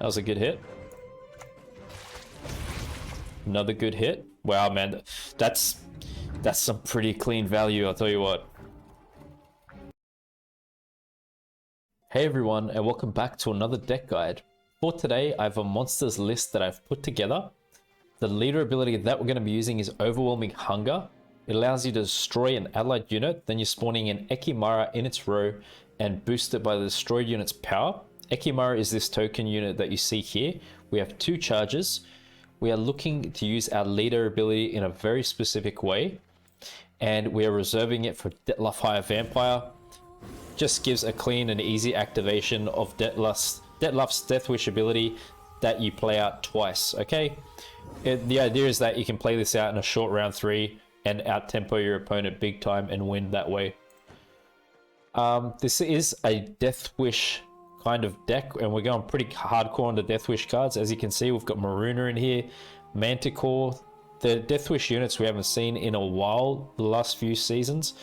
That was a good hit. Another good hit. Wow, man, that's some pretty clean value, I'll tell you what. Hey everyone, and welcome back to another deck guide. For today, I have a monsters list that I've put together. The leader ability that we're going to be using is Overwhelming Hunger. It allows you to destroy an allied unit, then you're spawning an Ekimara in its row and boost it by the destroyed unit's power. Ekimara is this token unit that you see here. We have 2 charges. We are looking to use our leader ability in a very specific way, and we are reserving it for Deathwish Vampire. Just gives a clean and easy activation of Deathluff's Deathwish ability that you play out twice, okay? The idea is that you can play this out in a short round 3 and out-tempo your opponent big time and win that way. This is a Deathwish kind of deck, and we're going pretty hardcore on the Deathwish cards. As you can see, we've got Miruna in here, Mantciore. The Deathwish units we haven't seen in a while, the last few seasons,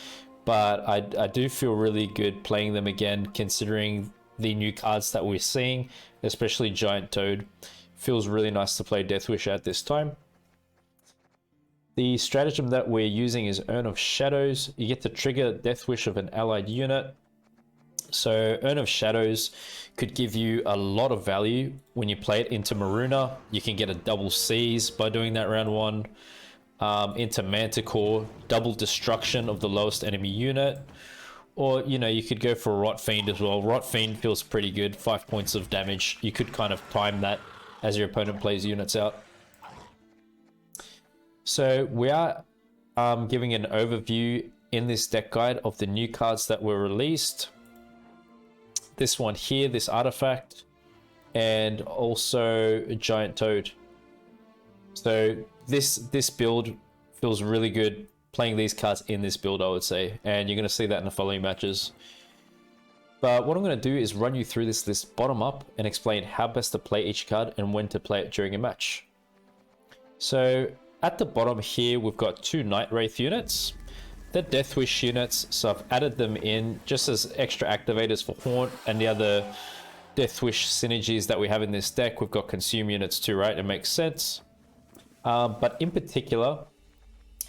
but I do feel really good playing them again, considering the new cards that we're seeing, especially Giant Toad. Feels really nice to play Deathwish at this time. The stratagem that we're using is Urn of Shadows. You get to trigger Deathwish of an allied unit. So Urn of Shadows could give you a lot of value when you play it into Miruna. You can get a double seize by doing that round 1. Into Mantciore, double destruction of the lowest enemy unit. Or, you know, you could go for Rotfiend as well. Rotfiend feels pretty good, 5 points of damage. You could kind of time that as your opponent plays units out. So we are giving an overview in this deck guide of the new cards that were released. This one here, this artifact, and also a Giant Toad. So this build feels really good playing these cards in this build, I would say, and you're going to see that in the following matches. But what I'm going to do is run you through this list bottom up and explain how best to play each card and when to play it during a match. So at the bottom here, we've got 2 Night Wraith units. They're Deathwish units, so I've added them in just as extra activators for Haunt and the other Deathwish synergies that we have in this deck. We've got Consume units too, right? It makes sense. But in particular,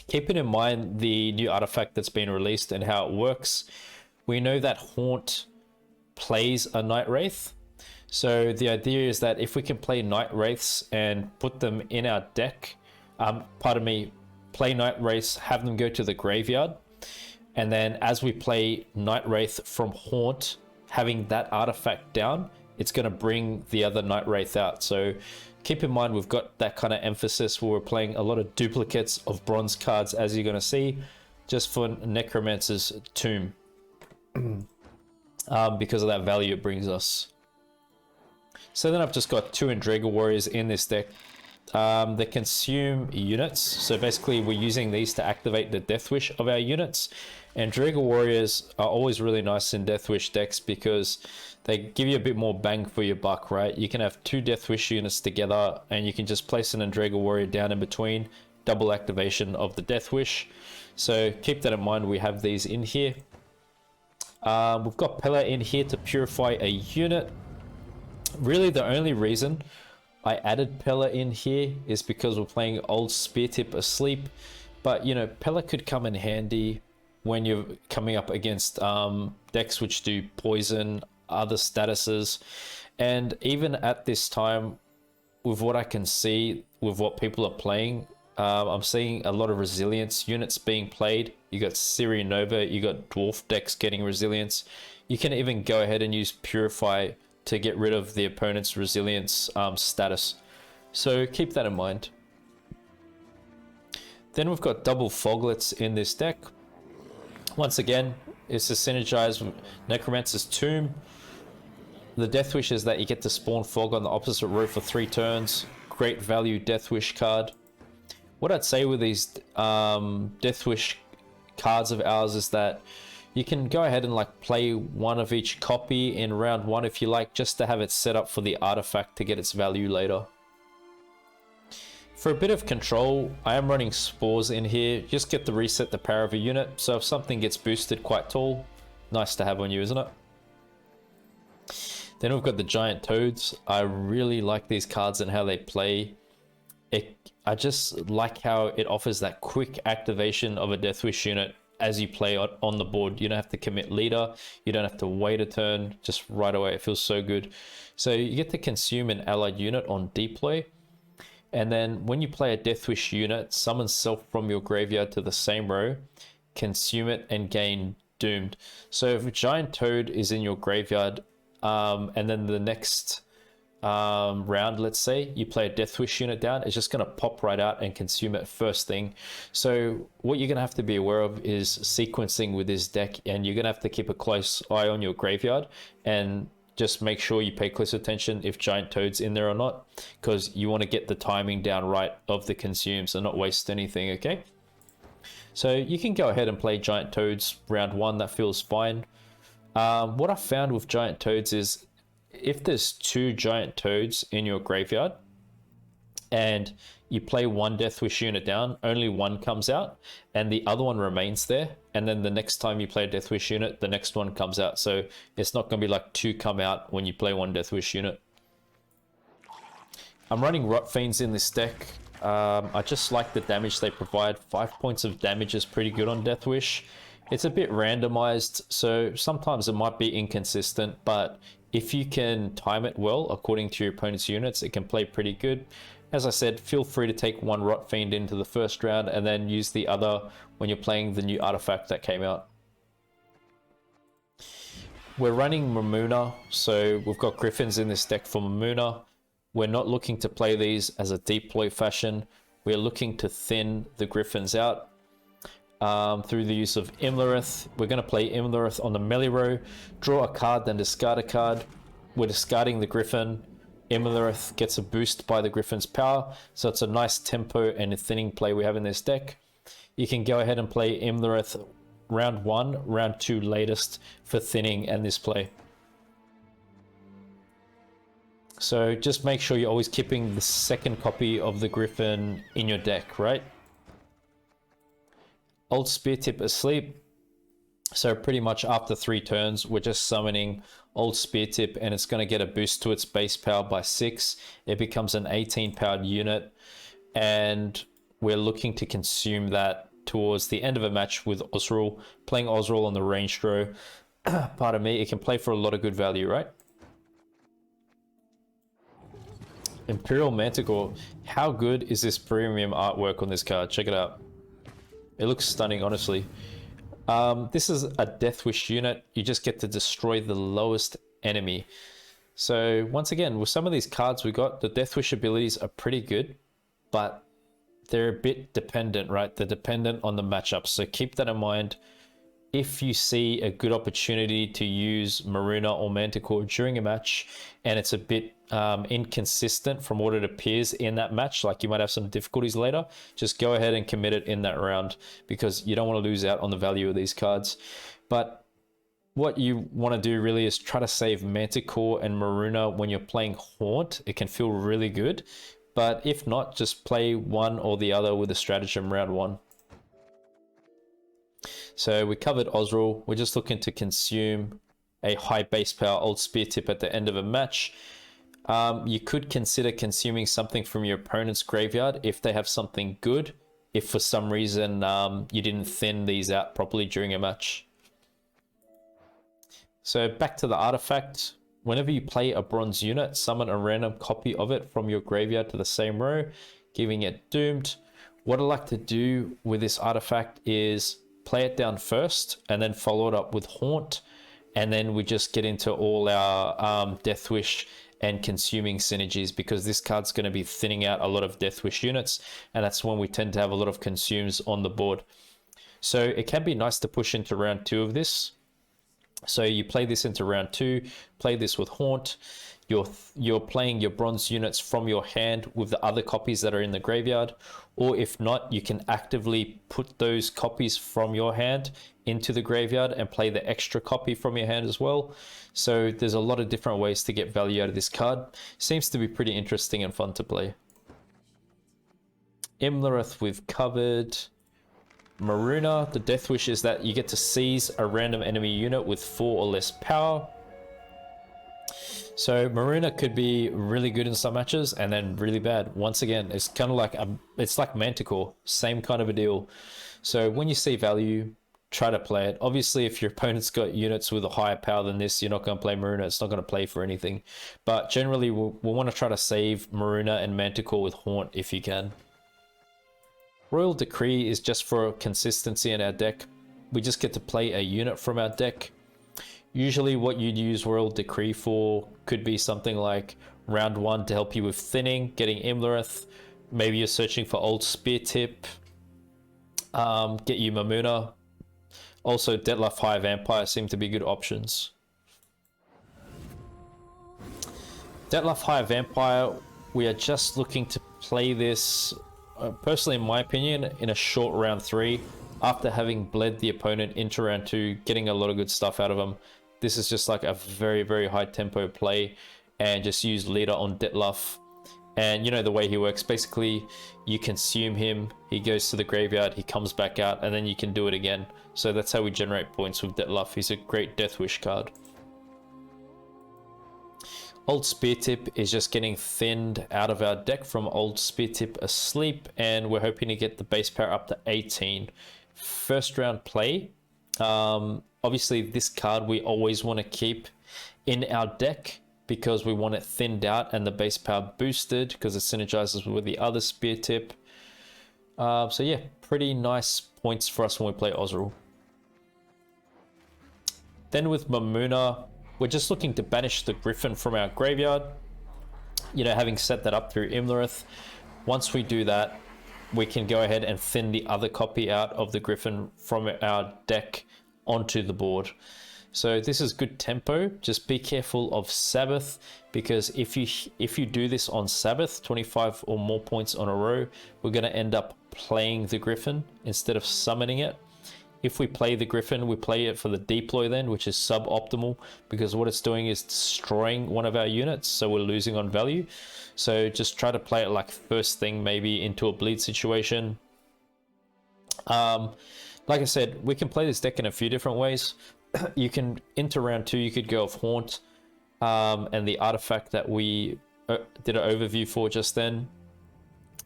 keeping in mind the new artifact that's been released and how it works, we know that Haunt plays a Night Wraith. So the idea is that if we can play Night Wraiths and put them in our deck, play Night Wraiths, have them go to the graveyard, and then as we play Night Wraith from Haunt, having that artifact down, it's going to bring the other Night Wraith out. So keep in mind, we've got that kind of emphasis where we're playing a lot of duplicates of bronze cards, as you're going to see, just for Necromancer's Tome, because of that value it brings us. So then I've just got 2 Endrega Warriors in this deck. They consume units, so basically we're using these to activate the Deathwish of our units. And Endrega Warriors are always really nice in Deathwish decks because they give you a bit more bang for your buck, right? You can have 2 Deathwish units together and you can just place an Endrega Warrior down in between, double activation of the Deathwish. So keep that in mind, we have these in here. We've got Pella in here to purify a unit. Really the only reason I added Pella in here is because we're playing old Speartip asleep, but you know, Pella could come in handy when you're coming up against decks which do poison, other statuses, and even at this time, with what I can see, with what people are playing, I'm seeing a lot of resilience units being played. You got Syrian Nova, you got Dwarf decks getting resilience. You can even go ahead and use Purify to get rid of the opponent's resilience status. So keep that in mind. Then we've got double Foglets in this deck. Once again, it's to synergize with Necromancer's Tomb. The Deathwish is that you get to spawn Fog on the opposite row for 3 turns. Great value Deathwish card. What I'd say with these Deathwish cards of ours is that you can go ahead and like play one of each copy in round 1 if you like, just to have it set up for the artifact to get its value later. For a bit of control, I am running Spores in here. Just get to reset the power of a unit, so if something gets boosted quite tall, nice to have on you, isn't it? Then we've got the giant toads. I really like these cards and how they play. I just like how it offers that quick activation of a Deathwish unit as you play on the board. You don't have to commit leader, you don't have to wait a turn, just right away. It feels so good. So you get to consume an allied unit on deploy, and then when you play a Deathwish unit, summon self from your graveyard to the same row, consume it and gain doomed. So if a giant toad is in your graveyard, and then the next round, let's say you play a Deathwish unit down, it's just going to pop right out and consume it first thing. So what you're going to have to be aware of is sequencing with this deck, and you're going to have to keep a close eye on your graveyard and just make sure you pay close attention if giant toad's in there or not, because you want to get the timing down right of the consumes and not waste anything. Okay, so you can go ahead and play giant toads round one. That feels fine. What I found with giant toads is if there's 2 giant toads in your graveyard and you play one Deathwish unit down, only one comes out and the other one remains there, and then the next time you play a Deathwish unit, the next one comes out. So it's not going to be like 2 come out when you play one Deathwish unit. I'm running Rotfiends in this deck. I just like the damage they provide. 5 points of damage is pretty good on Deathwish. It's a bit randomized, so sometimes it might be inconsistent, but if you can time it well according to your opponent's units, it can play pretty good. As I said, feel free to take one Rotfiend into the first round and then use the other when you're playing the new artifact that came out. We're running Miruna, so we've got Griffins in this deck for Miruna. We're not looking to play these as a deploy fashion. We're looking to thin the Griffins out through the use of Imlerith. We're going to play Imlerith on the melee row, draw a card, then discard a card. We're discarding the Griffin. Imlerith gets a boost by the Griffin's power, so it's a nice tempo and a thinning play we have in this deck. You can go ahead and play Imlerith round 1, round 2 latest for thinning and this play. So just make sure you're always keeping the second copy of the Griffin in your deck, right? Old Speartip asleep. So pretty much after 3 turns, we're just summoning Old Speartip and it's going to get a boost to its base power by 6. It becomes an 18 powered unit and we're looking to consume that towards the end of a match with Ozzrel. Playing Ozzrel on the ranged row, pardon me, it can play for a lot of good value, right? Imperial Mantciore. How good is this premium artwork on this card? Check it out. It looks stunning, honestly. This is a Deathwish unit. You just get to destroy the lowest enemy. So once again, with some of these cards we got, the Deathwish abilities are pretty good, but they're a bit dependent, right? They're dependent on the matchup. So keep that in mind. If you see a good opportunity to use Miruna or Mantciore during a match and it's a bit inconsistent from what it appears in that match, like you might have some difficulties later, just go ahead and commit it in that round because you don't want to lose out on the value of these cards. But what you want to do really is try to save Mantciore and Miruna when you're playing Haunt. It can feel really good, but if not, just play one or the other with a stratagem round 1. So we covered Ozzrel. We're just looking to consume a high base power Old Speartip at the end of a match. You could consider consuming something from your opponent's graveyard if they have something good, if for some reason you didn't thin these out properly during a match. So back to the artifact. Whenever you play a bronze unit, summon a random copy of it from your graveyard to the same row, giving it doomed. What I like to do with this artifact is play it down first and then follow it up with Haunt, and then we just get into all our Deathwish and consuming synergies, because this card's going to be thinning out a lot of Deathwish units, and that's when we tend to have a lot of consumes on the board. So it can be nice to push into round 2 of this. So you play this into round 2, play this with Haunt. You're playing your bronze units from your hand with the other copies that are in the graveyard, or if not, you can actively put those copies from your hand into the graveyard and play the extra copy from your hand as well. So there's a lot of different ways to get value out of this card. Seems to be pretty interesting and fun to play. Imlerith we've covered. Miruna, the Deathwish is that you get to seize a random enemy unit with 4 or less power. So Miruna could be really good in some matches and then really bad. Once again, it's kind of like it's like Manticore, same kind of a deal. So when you see value, try to play it. Obviously, if your opponent's got units with a higher power than this, you're not going to play Miruna. It's not going to play for anything. But generally, we'll want to try to save Miruna and Manticore with Haunt if you can. Royal Decree is just for consistency in our deck. We just get to play a unit from our deck. Usually what you'd use Royal Decree for could be something like round 1 to help you with thinning, getting Imlerith. Maybe you're searching for old Speartip. Get you Miruna. Also, Deadlife High Vampire seem to be good options. Deadlife High Vampire, we are just looking to play this, personally in my opinion, in a short round 3. After having bled the opponent into round 2, getting a lot of good stuff out of them. This is just like a very, very high tempo play, and just use leader on Detlef. And you know the way he works, basically you consume him, he goes to the graveyard, he comes back out, and then you can do it again. So that's how we generate points with Detlef. He's a great Deathwish card. Old Speartip is just getting thinned out of our deck from Old Speartip asleep, and we're hoping to get the base power up to 18. First round play. Obviously this card we always want to keep in our deck because we want it thinned out and the base power boosted because it synergizes with the other Speartip. So yeah, pretty nice points for us when we play Ozzrel. Then with Miruna, we're just looking to banish the Griffin from our graveyard. You know, having set that up through Imlerith. Once we do that, we can go ahead and thin the other copy out of the Griffin from our deck onto the board. So this is good tempo. Just be careful of Sabbath, because if you do this on Sabbath, 25 or more points on a row, we're going to end up playing the Griffin instead of summoning it. If we play the Griffin, we play it for the deploy then, which is suboptimal, because what it's doing is destroying one of our units, so we're losing on value. So just try to play it like first thing, maybe into a bleed situation. Like I said, we can play this deck in a few different ways. You can, into round 2, you could go off Haunt and the artifact that we did an overview for just then,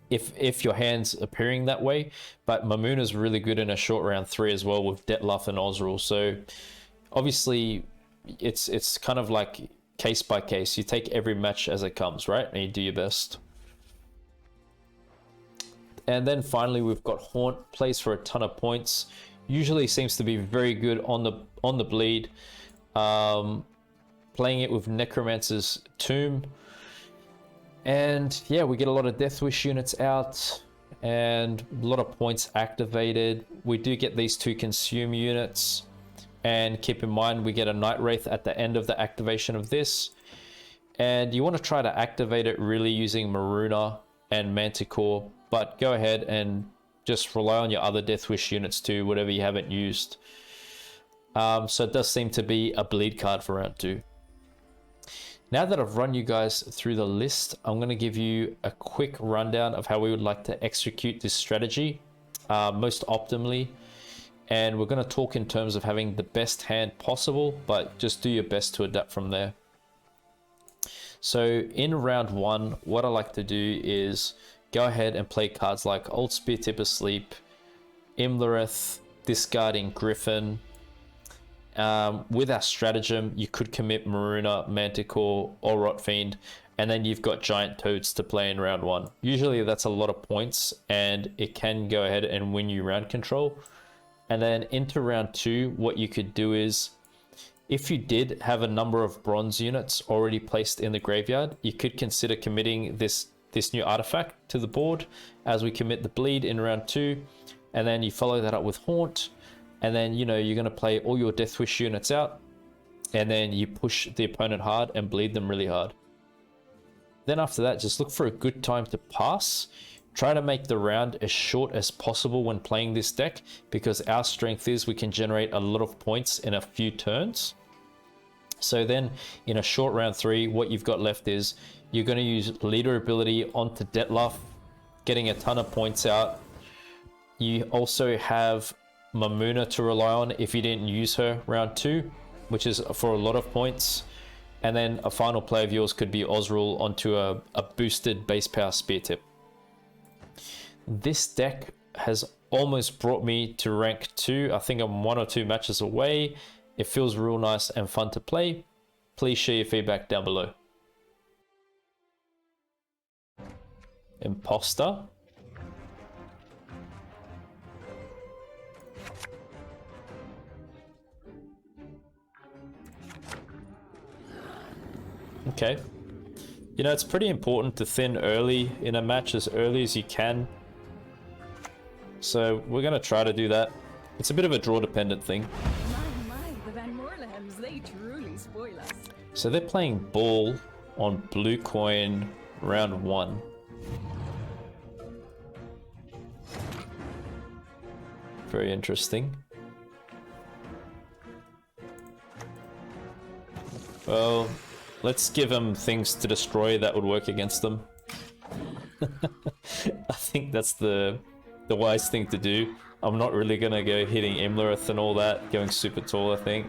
if your hand's appearing that way. But Miruna is really good in a short round 3 as well with Detlef and Ozzrel. So obviously it's kind of like case by case. You take every match as it comes, right? And you do your best. And then finally we've got Haunt, plays for a ton of points. Usually seems to be very good on the bleed. Playing it with Necromancer's Tome. And yeah, we get a lot of Deathwish units out and a lot of points activated. We do get these 2 consume units. And keep in mind, we get a Night Wraith at the end of the activation of this. And you want to try to activate it really using Miruna and Manticore. But go ahead and just rely on your other Deathwish units too, whatever you haven't used. So it does seem to be a bleed card for round 2. Now that I've run you guys through the list, I'm going to give you a quick rundown of how we would like to execute this strategy most optimally. And we're going to talk in terms of having the best hand possible, but just do your best to adapt from there. So in round 1, what I like to do is go ahead and play cards like Old Speartip Asleep, Imlerith, discarding Griffin. With our stratagem, you could commit Miruna, Manticore, or Rotfiend, and then you've got Giant Toads to play in round 1. Usually that's a lot of points, and it can go ahead and win you round control. And then into round 2, what you could do is, if you did have a number of bronze units already placed in the graveyard, you could consider committing this new artifact to the board as we commit the bleed in round 2, and then you follow that up with Haunt, and then you know you're going to play all your Deathwish units out, and then you push the opponent hard and bleed them really hard. Then after that, just look for a good time to pass. Try to make the round as short as possible when playing this deck, because our strength is we can generate a lot of points in a few turns. So then in a short round 3, what you've got left is you're going to use leader ability onto Detlef, getting a ton of points out. You also have Miruna to rely on if you didn't use her round 2, which is for a lot of points. And then a final play of yours could be Ozzrel onto a boosted base power Speartip. This deck has almost brought me to rank 2. I think I'm 1 or 2 matches away. It feels real nice and fun to play. Please share your feedback down below. Imposter. Okay. You know, it's pretty important to thin early in a match, as early as you can. So we're going to try to do that. It's a bit of a draw dependent thing. The Van Moorlehems, they truly spoil us. So they're playing ball on blue coin round 1. Very interesting. Well, let's give them things to destroy that would work against them. I think that's the wise thing to do. I'm not really gonna go hitting Imlerith and all that, going super tall, I think.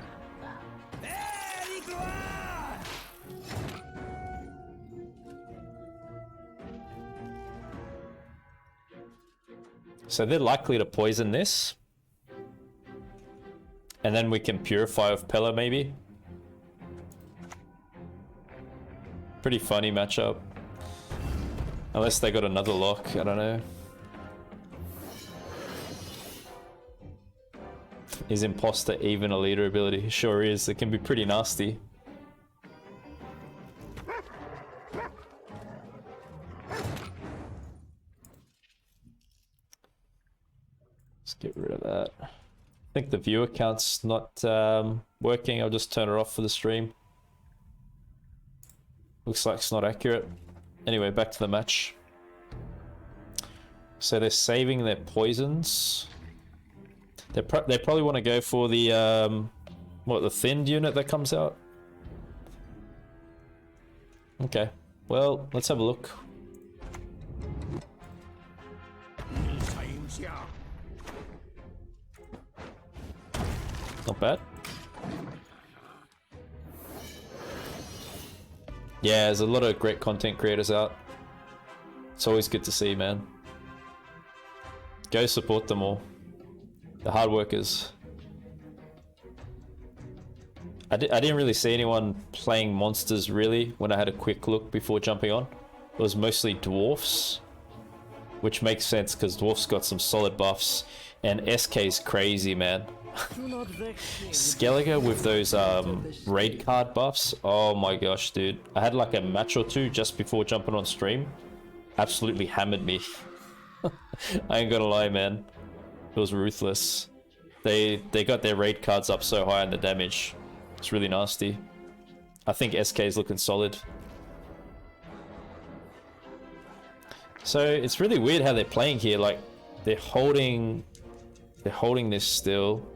So they're likely to poison this. And then we can purify with Pella maybe. Pretty funny matchup. Unless they got another lock, I don't know. Is Imposter even a leader ability? Sure is. It can be pretty nasty. Let's get rid of that. I think the viewer count's not working. I'll just turn it off for the stream. Looks like it's not accurate. Anyway, back to the match. So they're saving their poisons. They probably want to go for the the thinned unit that comes out. Okay, well, let's have a look. Not bad. Yeah, there's a lot of great content creators out. It's always good to see, man. Go support them all. The hard workers. I didn't really see anyone playing monsters really when I had a quick look before jumping on. It was mostly dwarfs, which makes sense because dwarfs got some solid buffs, and SK's crazy, man. Skellige with those raid card buffs. Oh my gosh, dude. I had like a match or two just before jumping on stream. Absolutely hammered me. I ain't gonna lie, man. It was ruthless. They got their raid cards up so high on the damage. It's really nasty. I think SK is looking solid. So it's really weird how they're playing here. Like they're holding this still.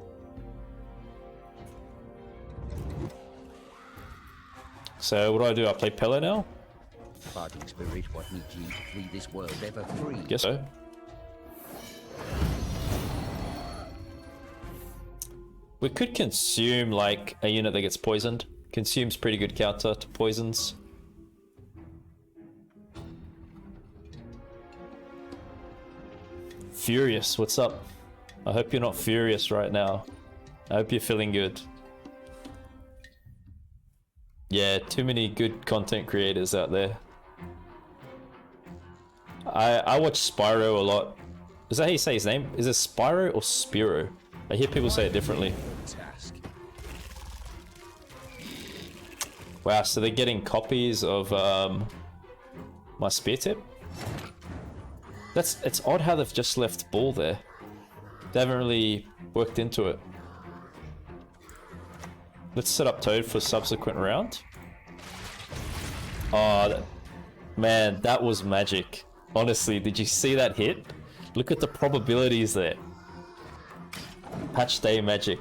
So what do? I play Pella now? Fighting spirit, what needs you to flee this world ever free? Guess so. We could consume like a unit that gets poisoned. Consume's pretty good counter to poisons. Furious, what's up? I hope you're not furious right now. I hope you're feeling good. Yeah, too many good content creators out there. I watch Spyro a lot. Is that how you say his name? Is it Spyro or Spiro? I hear people say it differently. Wow, so they're getting copies of my Speartip? It's odd how they've just left ball there. They haven't really worked into it. Let's set up Toad for subsequent round. Oh, man, that was magic. Honestly, did you see that hit? Look at the probabilities there. Patch day magic.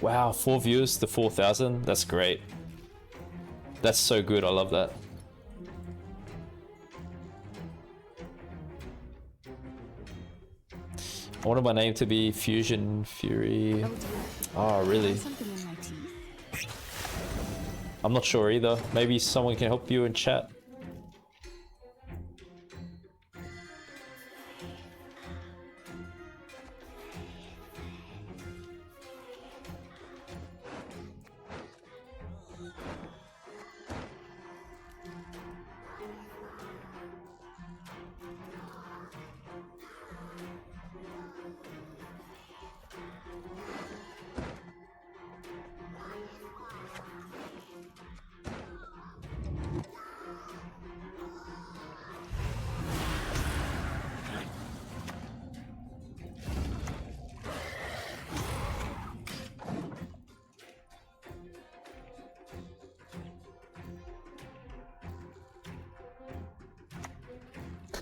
Wow, 4 viewers to 4,000. That's great. That's so good. I love that. I wanted my name to be Fusion Fury. Oh dear. Oh, really? Something in my teeth. I'm not sure either. Maybe someone can help you in chat.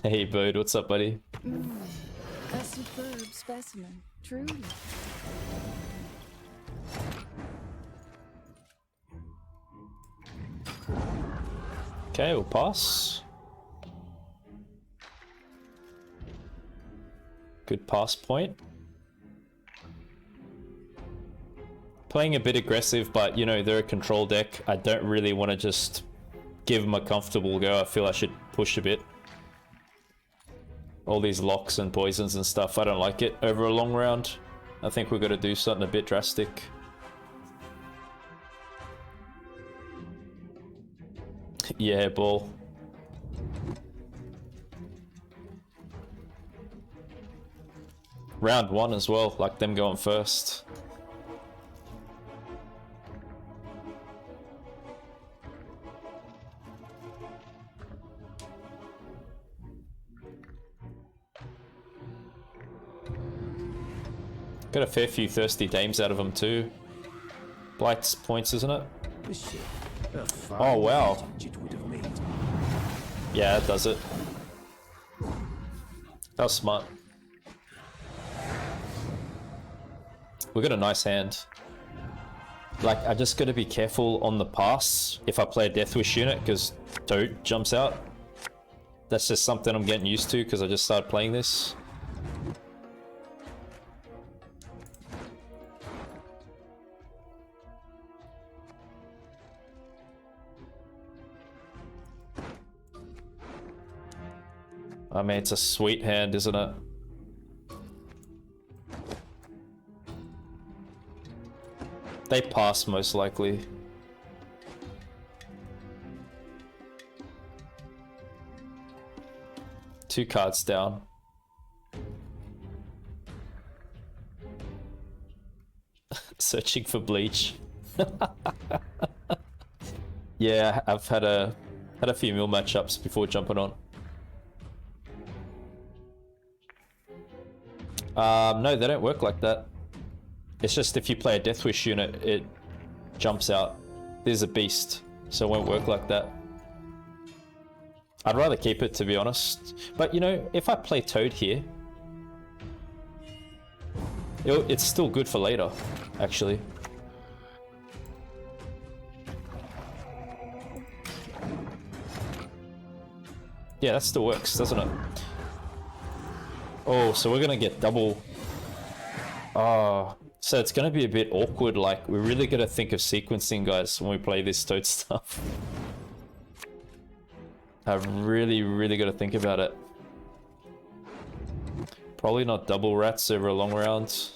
Hey Bird, what's up, buddy? A superb specimen, truly. Okay, we'll pass. Good pass point. Playing a bit aggressive, but you know, they're a control deck. I don't really want to just give them a comfortable go. I feel I should push a bit. All these locks and poisons and stuff, I don't like it over a long round. I think we're going to do something a bit drastic. Yeah, ball. Round one as well, like them going first. Got a fair few thirsty dames out of them too. Blight's points, isn't it? Oh wow. Yeah, that does it. That was smart. We got a nice hand. Like, I just gotta be careful on the pass if I play a Deathwish unit, because Toad jumps out. That's just something I'm getting used to because I just started playing this. I mean, it's a sweet hand, isn't it? They pass most likely. Two cards down. Searching for bleach. Yeah, I've had a few mill matchups before jumping on. No, they don't work like that. It's just if you play a Deathwish unit, it jumps out. There's a beast, so it won't work like that. I'd rather keep it, to be honest. But you know, if I play Toad here, it's still good for later, actually. Yeah, that still works, doesn't it? Oh, so we're gonna get double. So it's gonna be a bit awkward. Like, we're really gonna think of sequencing, guys, when we play this Toad stuff. I've really gotta think about it. Probably not double rats over a long round.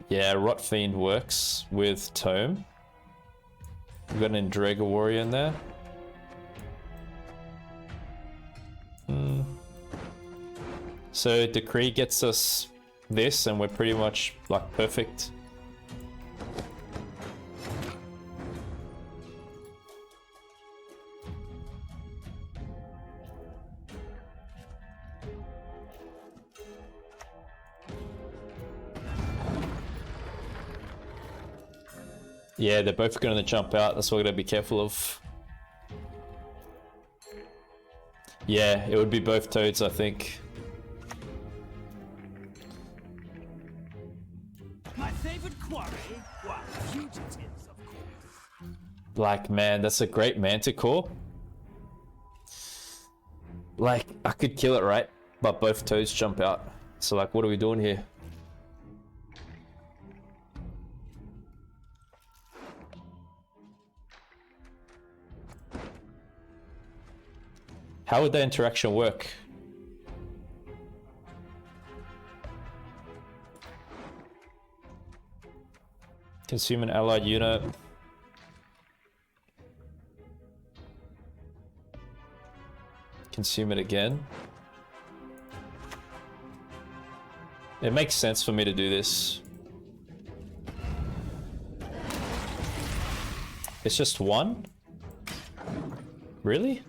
Yeah, Rotfiend works with Tome. We've got an Endrega Warrior in there. So Decree gets us this, and we're pretty much like perfect. Yeah, they're both going to jump out. That's what we're going to be careful of. Yeah, it would be both Toads, I think. My favorite quarry? Well, fugitives, of course. Like, man, that's a great Manticore. Like, I could kill it, right? But both toads jump out. So like, what are we doing here? How would the interaction work? Consume an allied unit. Consume it again. It makes sense for me to do this. It's just one? Really?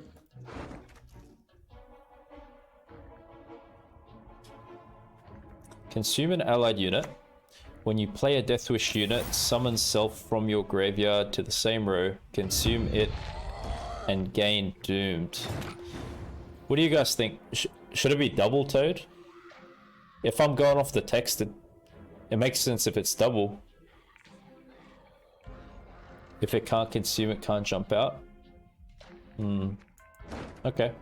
Consume an allied unit. When you play a Deathwish unit, summon self from your graveyard to the same row, consume it, and gain doomed. What do you guys think? Should it be double toad? If I'm going off the text, it makes sense if it's double. If it can't consume, it can't jump out. Okay.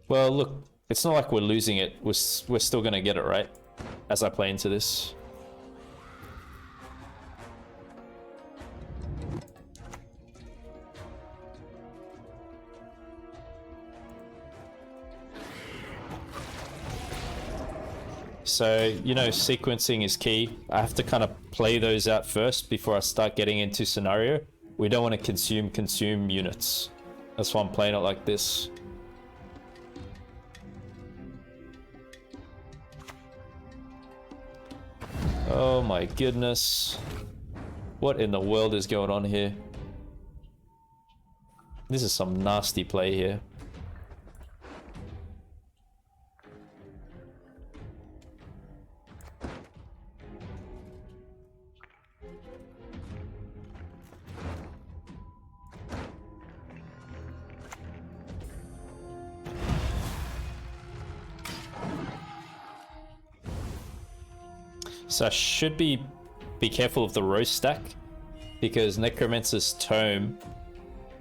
Well, look, it's not like we're losing it. We're still gonna get it, right? As I play into this. So, you know, sequencing is key. I have to kind of play those out first before I start getting into scenario. We don't want to consume units. That's why I'm playing it like this. Oh my goodness. What in the world is going on here? This is some nasty play here. So I should be careful of the row stack, because Necromancer's Tome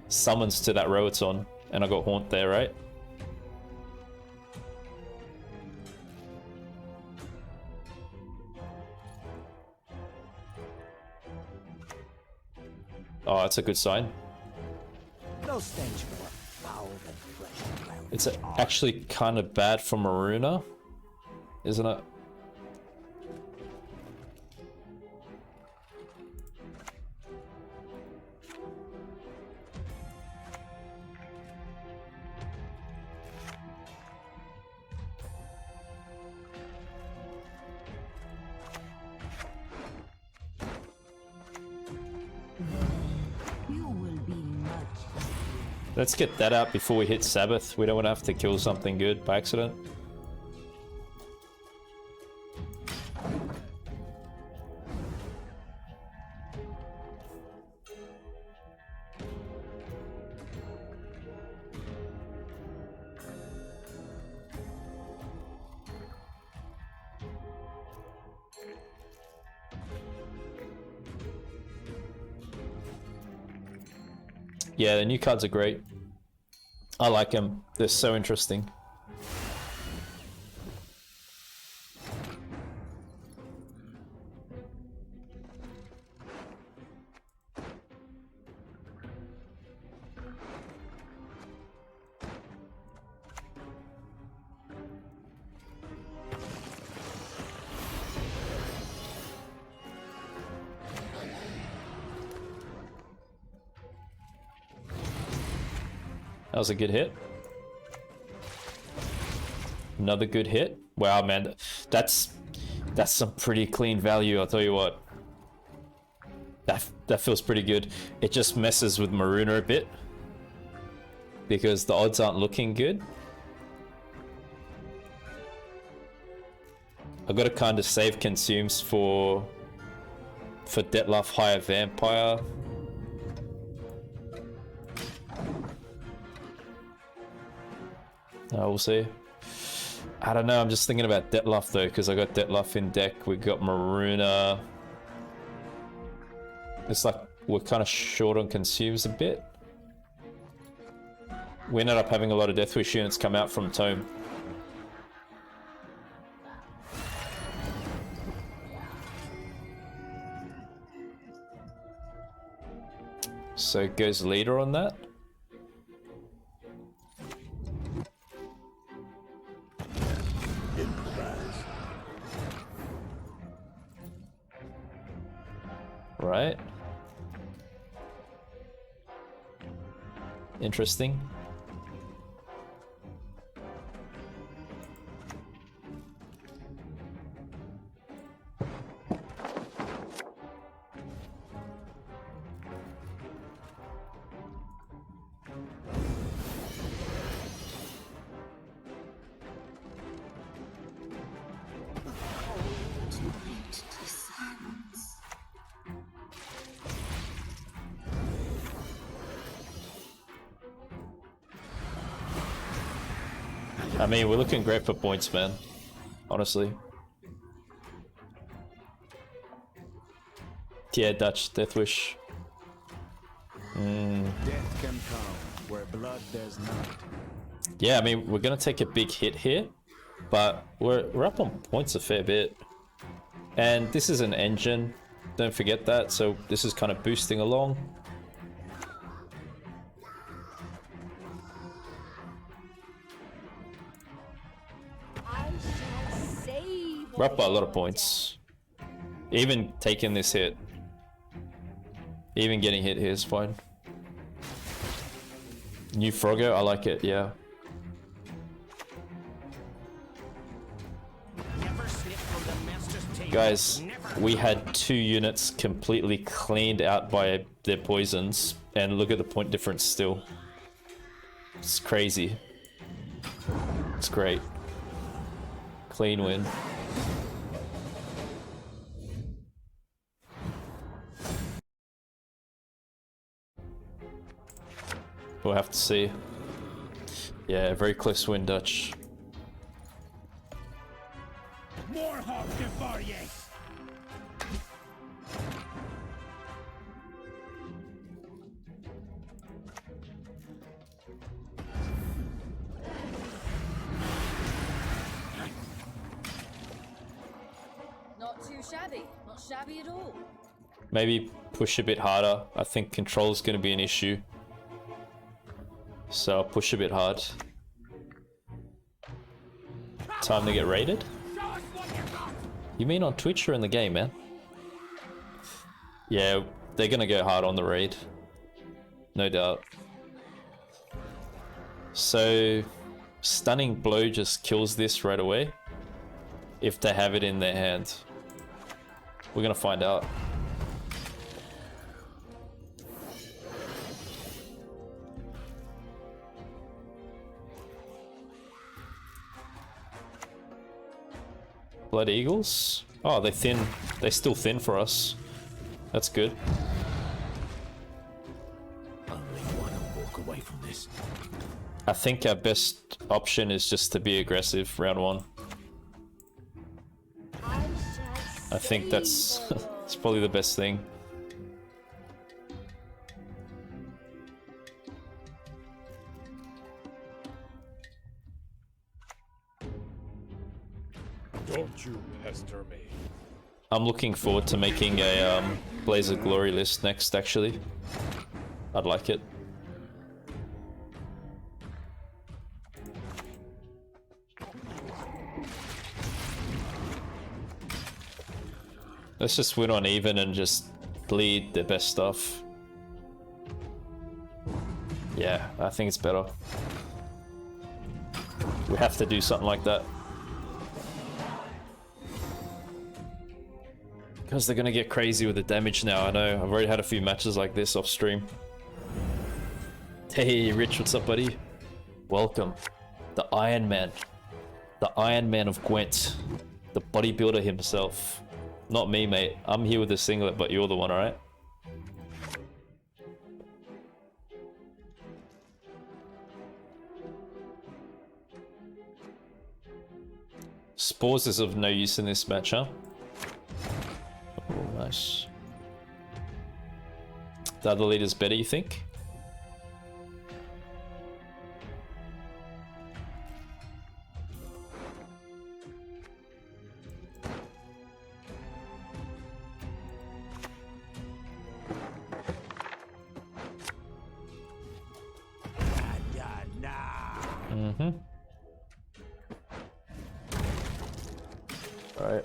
summons to that row it's on, and I got Haunt there, right? Oh, that's a good sign. No stench more foul than fresh. It's actually kind of bad for Miruna, isn't it? Let's get that out before we hit Sabbath. We don't want to have to kill something good by accident. Yeah, the new cards are great. I like them. They're so interesting. That was a good hit. Another good hit. Wow, man, that's some pretty clean value. I'll tell you what. That feels pretty good. It just messes with Miruna a bit because the odds aren't looking good. I've got to kind of save consumes for Detlef Higher Vampire. We'll see. I don't know, I'm just thinking about Detlef though, because I got Detlef in deck, we got Miruna. It's like we're kind of short on consumes a bit. we ended up having a lot of Deathwish units come out from Tome. So goes leader on that. Right. Interesting. I mean, we're looking great for points, man. Honestly. Yeah, Dutch, Deathwish. Death can come where blood does not. Yeah, I mean, we're gonna take a big hit here, but we're up on points a fair bit. And this is an engine, don't forget that, so this is kind of boosting along. We're up by a lot of points. Even taking this hit. Even getting hit here is fine. New Froggo, I like it, yeah. Guys, we had 2 units completely cleaned out by their poisons, and look at the point difference still. It's crazy. It's great. Clean win. We'll have to see. Yeah, very close win, Dutch. More hog Devarie's. Not too shabby. Not shabby at all. Maybe push a bit harder. I think control is going to be an issue. So I'll push a bit hard. Time to get raided? You mean on Twitch or in the game, man? Yeah, they're gonna go hard on the raid. No doubt. So, Stunning Blow just kills this right away. If they have it in their hand. We're gonna find out. Blood Eagles? Oh, they're thin. They're still thin for us. That's good. Only one will walk away from this. I think our best option is just to be aggressive round 1. I think that's it's probably the best thing. Don't you pester me. I'm looking forward to making a Blaze of Glory list next, actually. I'd like it. Let's just win on even and just bleed the best stuff. Yeah, I think it's better. We have to do something like that. Because they're gonna get crazy with the damage now, I know. I've already had a few matches like this off stream. Hey, Rich, what's up, buddy? Welcome. The Iron Man. The Iron Man of Gwent. The bodybuilder himself. Not me, mate. I'm here with the singlet, but you're the one, alright? Spores is of no use in this match, huh? Oh, nice. The other leader's better, you think? Mm-hmm. Alright.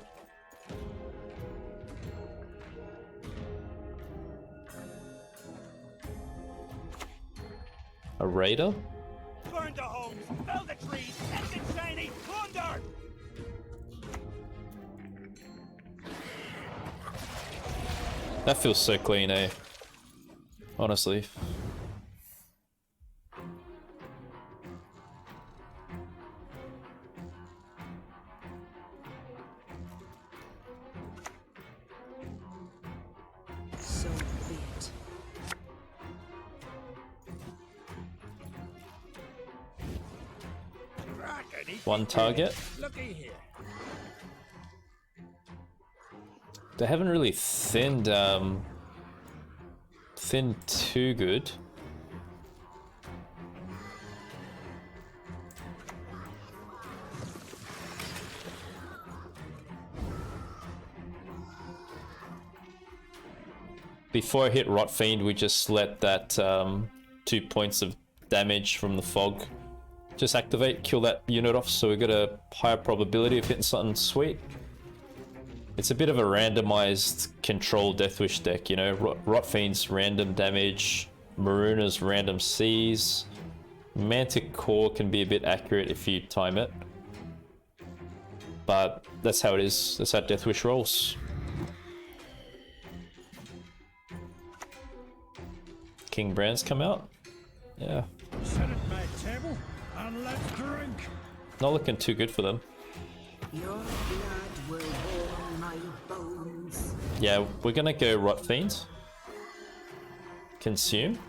A raider? Burn the homes, fell the trees, exit shiny, plunder! That feels so clean, eh? Honestly. So be it. One target. Looky here. They haven't really thinned too good. Before I hit Rotfiend, we just let that 2 points of damage from the fog just activate, kill that unit off, so we got a higher probability of hitting something sweet. It's a bit of a randomized control Deathwish deck, you know. Rotfiend's random damage, Miruna's random Cs. Mantciore can be a bit accurate if you time it. But that's how it is. That's how Deathwish rolls. King Brand's come out. Yeah. Sit at my table and let's drink. Not looking too good for them. Your blood will warm my bones. Yeah, we're gonna go Rotfiend. Consume.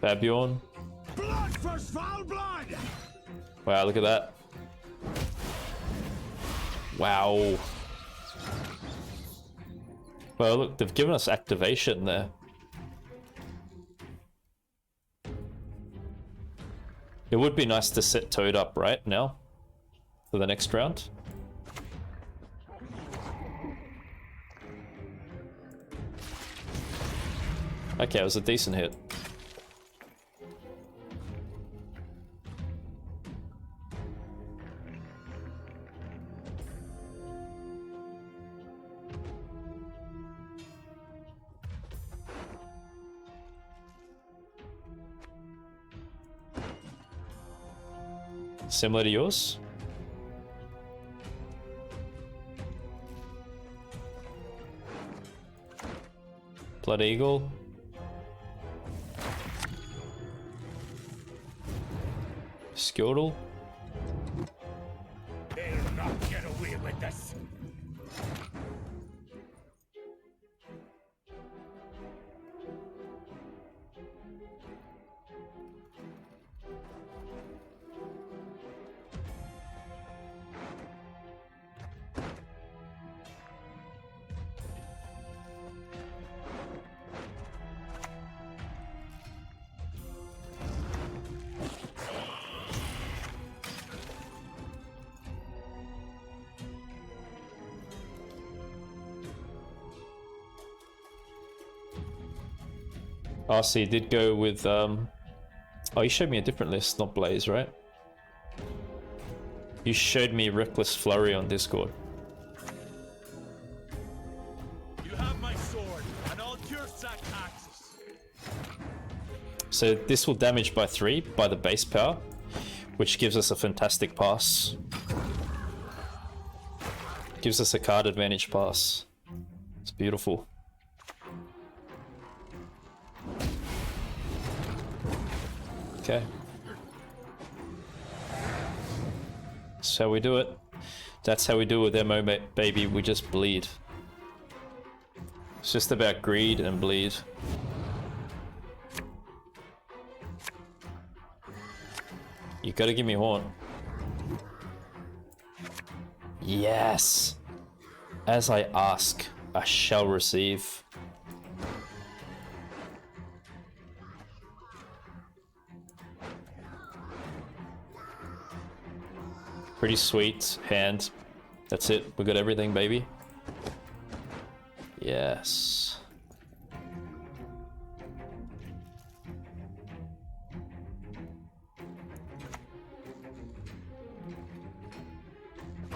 Babyorn. Blood for foul blood! Wow, look at that. Wow. Well, look, they've given us activation there. It would be nice to set Toad up right now for the next round. Okay, it was a decent hit. Similar to yours. Blood Eagle. Scoia'tael. They'll not get away with this. Oh, so you did go with, oh, you showed me a different list, not Blaze, right? You showed me Reckless Flurry on Discord. You have my sword, and I'll cure sack axes. So this will damage by 3 by the base power, which gives us a fantastic pass. Gives us a card advantage pass. It's beautiful. Okay. That's how we do it. That's how we do it with MO, baby. We just bleed. It's just about greed and bleed. You gotta give me Horn. Yes! As I ask, I shall receive. Pretty sweet hand. That's it. We got everything, baby. Yes.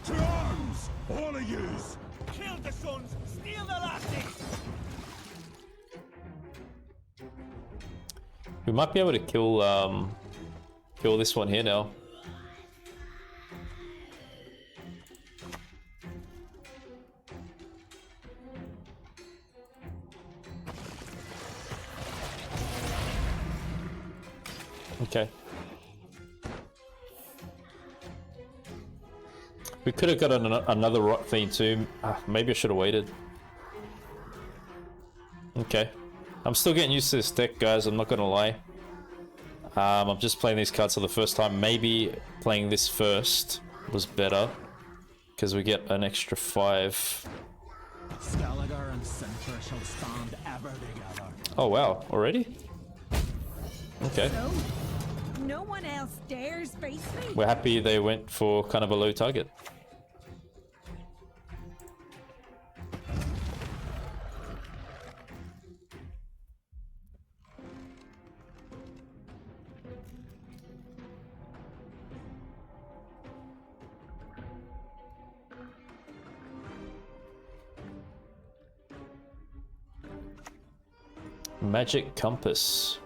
To arms! All of yous! Kill the sons, steal the lasses! We might be able to kill this one here now. Okay. We could have got another Rotfiend too. Maybe I should have waited. Okay. I'm still getting used to this deck, guys. I'm not gonna lie. I'm just playing these cards for the first time. Maybe playing this first was better, because we get an extra 5. Skellige and Pincer shall stand ever together. Oh wow, already? Okay. So, no one else dares face me. We're happy they went for kind of a low target. Magic Compass.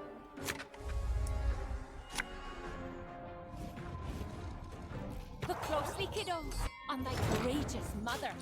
Look closely, kiddos, on thy courageous mother.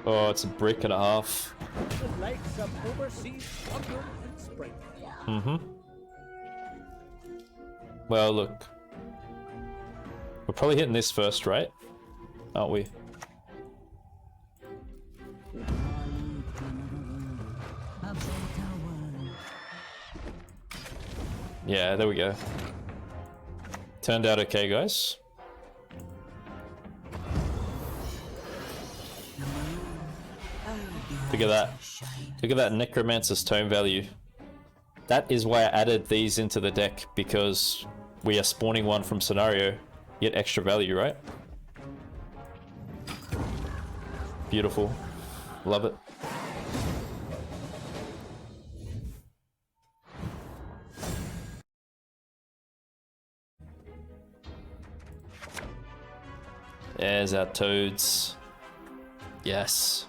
Oh, it's a brick and a half. With like some overseas plunder and spring. Mm-hmm. Well, look. We're probably hitting this first, right? Aren't we? Yeah, there we go. Turned out okay, guys. Look at that. Look at that Necromancer's Tome value. That is why I added these into the deck, because we are spawning one from scenario. You get extra value, right? Beautiful. Love it. There's our toads. Yes.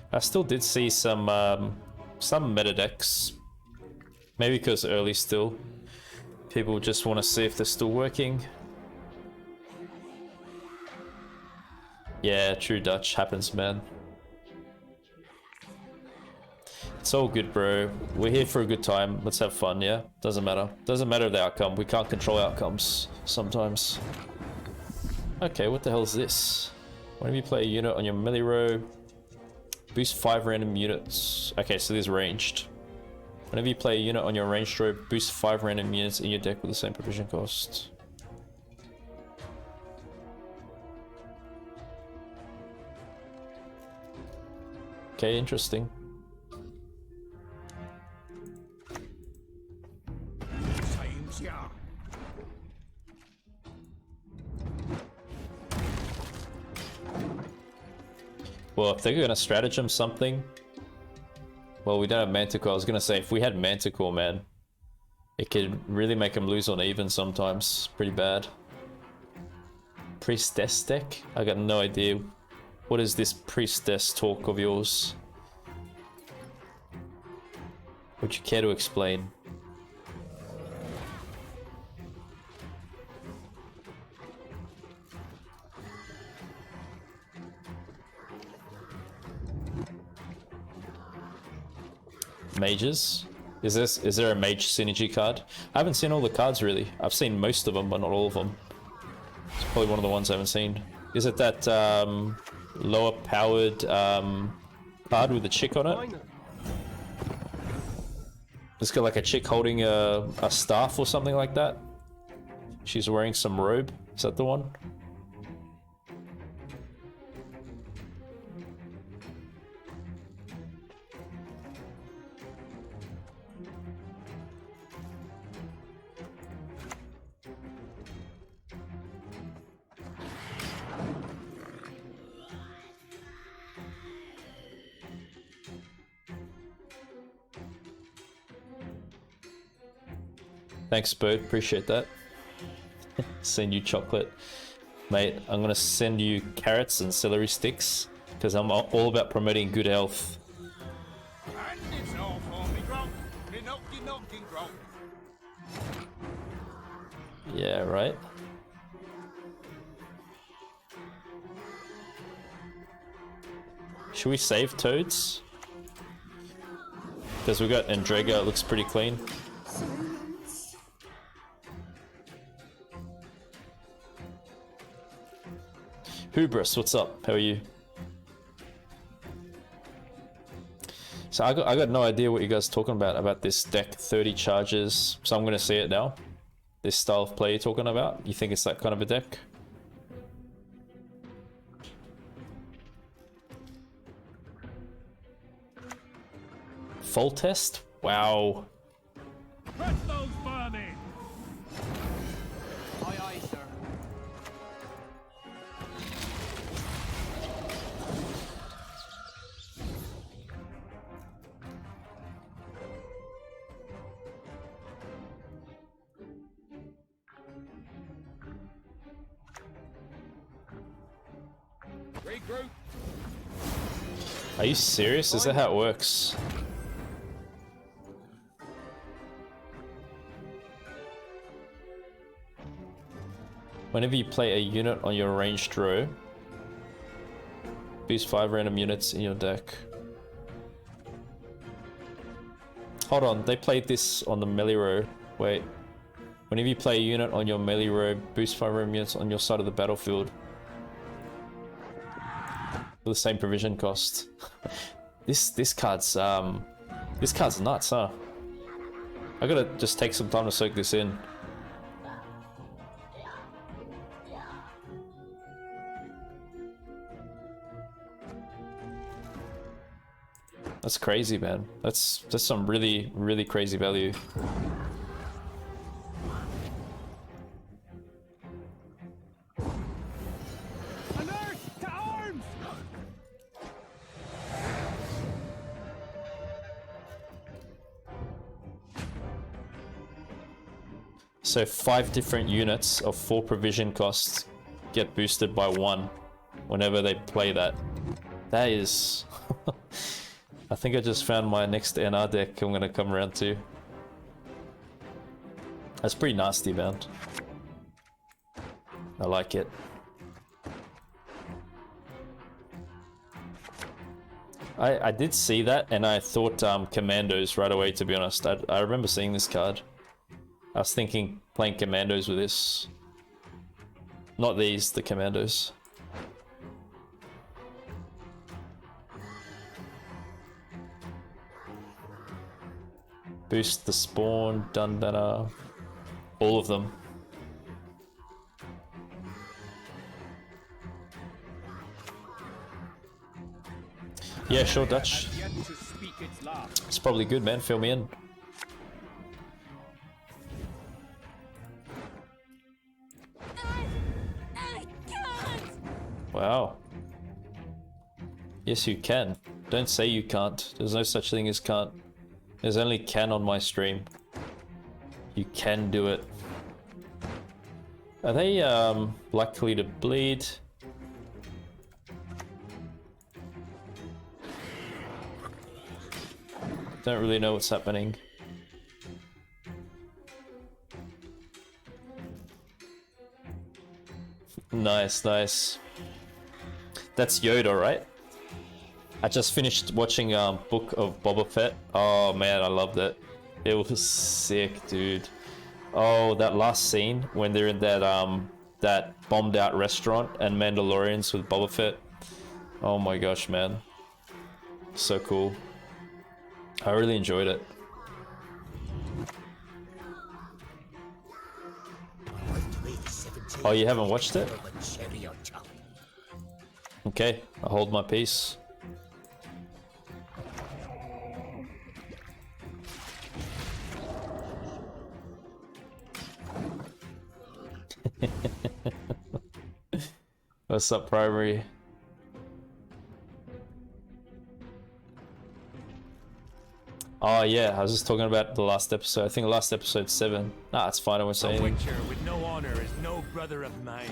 I still did see some meta decks. Maybe because early still. People just want to see if they're still working. Yeah, true Dutch. Happens, man. It's all good, bro. We're here for a good time. Let's have fun, yeah? Doesn't matter. Doesn't matter the outcome. We can't control outcomes sometimes. Okay, what the hell is this? Whenever you play a unit on your melee row, boost 5 random units. Okay, so this is ranged. Whenever you play a unit on your ranged row, boost 5 random units in your deck with the same provision cost. Okay, interesting. Well, if they're gonna stratagem something, well, we don't have Manticore. I was gonna say if we had Manticore, man, It could really make him lose on even sometimes. Pretty bad. Priestess deck? I got no idea. What is this priestess talk of yours? Would you care to explain? Mages? Is there a mage synergy card? I haven't seen all the cards really. I've seen most of them, but not all of them. It's probably one of the ones I haven't seen. Is it that lower powered card with a chick on it? It's got like a chick holding a staff or something like that. She's wearing some robe. Is that the one? Thanks, Bird. Appreciate that. Send you chocolate. Mate, I'm gonna send you carrots and celery sticks because I'm all about promoting good health. And it's all for me grog. Me knocking grog. Yeah, right. Should we save Toads? Because we got Endrega, it looks pretty clean. Hubris, what's up? How are you? So I got no idea what you guys are talking about this deck 30 charges. So I'm gonna see it now. This style of play you're talking about. You think it's that kind of a deck? Full test? Wow. Press those vermin! Aye, aye, sir. Regroup. Are you serious? Is that how it works? Whenever you play a unit on your ranged row, boost 5 random units in your deck. Hold on, they played this on the melee row. Wait. Whenever you play a unit on your melee row, boost 5 random units on your side of the battlefield. For the same provision cost. This card's nuts, huh? I gotta just take some time to soak this in. That's crazy, man. That's some really, really crazy value. Alert! To arms! So 5 different units of 4 provision costs get boosted by 1 whenever they play that. That is... I think I just found my next NR deck I'm gonna come around to. That's pretty nasty, man. I like it. I did see that and I thought Commandos right away, to be honest. I remember seeing this card. I was thinking playing Commandos with this. Not these, the Commandos. Boost the spawn, Dundana, all of them. Yeah, sure, Dutch. It's probably good, man. Fill me in. I can't! Wow. Yes, you can. Don't say you can't. There's no such thing as can't. There's only can on my stream. You can do it. Are they likely to bleed? Don't really know what's happening. Nice, nice. That's Yoda, right? I just finished watching Book of Boba Fett. Oh man, I loved it. It was sick, dude. Oh, that last scene when they're in that that bombed out restaurant and Mandalorians with Boba Fett. Oh my gosh, man. So cool. I really enjoyed it. Oh, you haven't watched it? Okay, I'll hold my peace. What's up, Primary? Oh yeah, I was just talking about the last episode. I think last episode 7. Nah, it's fine, I won't say anything. Witcher with no honor is no brother of mine.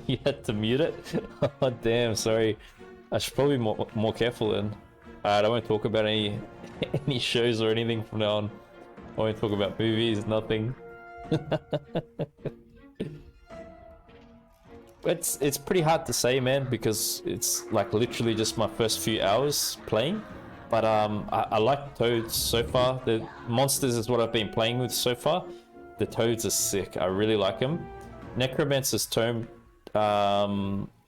You had to mute it? Oh damn, sorry. I should probably be more careful then. Alright, I won't talk about any shows or anything from now on. I won't talk about movies, nothing. It's pretty hard to say, man, because it's like literally just my first few hours playing. But I like Toads so far. The monsters is what I've been playing with so far. The Toads are sick. I really like them. Necromancer's Tome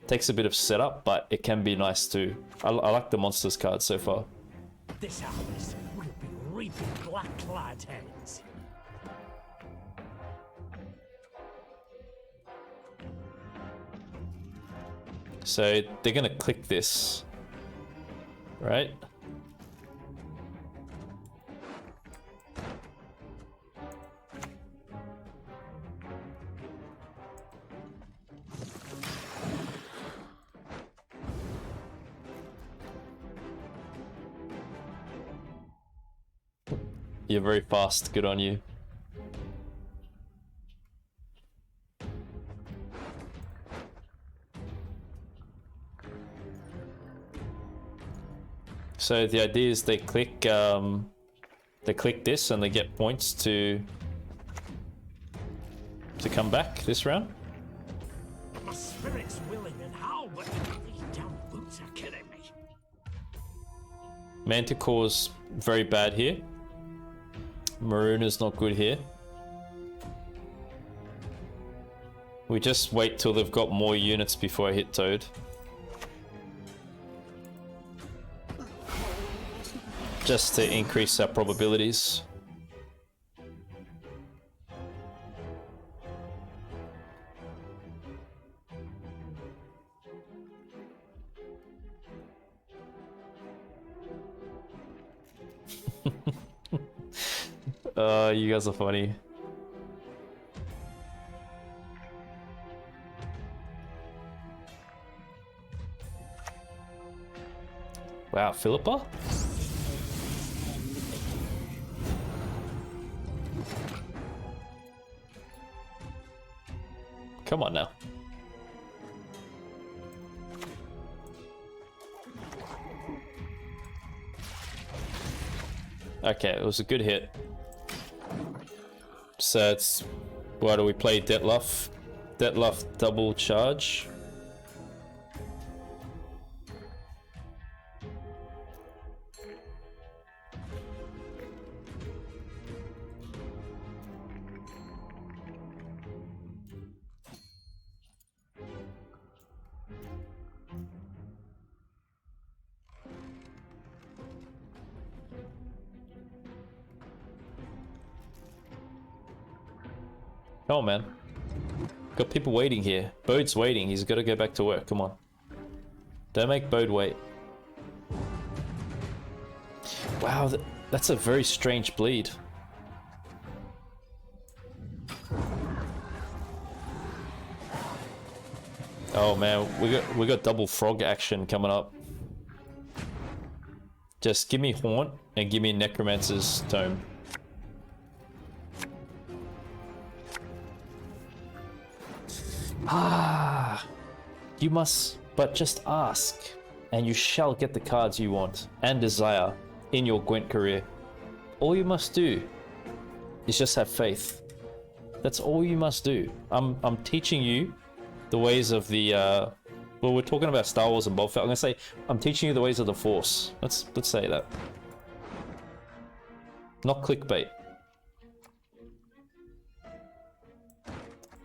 takes a bit of setup, but it can be nice too. I like the monsters card so far. This harvest will be reaping black-clad heads. So they're gonna click this, right? You're very fast, good on you. So the idea is they click this and they get points to come back this round. My spirit's willing and how, but these damn boots are killing me. Manticore's very bad here. Miruna's not good here. We just wait till they've got more units before I hit Toad. Just to increase our probabilities. You guys are funny. Wow, Philippa? Come on now. Okay, it was a good hit. So it's... Why do we play Deathluff? Deathluff double charge. Come on, man. Got people waiting here. Bode's waiting. He's got to go back to work. Come on. Don't make Bode wait. Wow, that's a very strange bleed. Oh man, we got double frog action coming up. Just give me Haunt and give me Necromancer's Tome. Ah, you must but just ask, and you shall get the cards you want and desire in your Gwent career. All you must do is just have faith. That's all you must do. I'm teaching you the ways of the well, we're talking about Star Wars and Boba Fett. I'm gonna say I'm teaching you the ways of the Force. Let's say that. Not clickbait.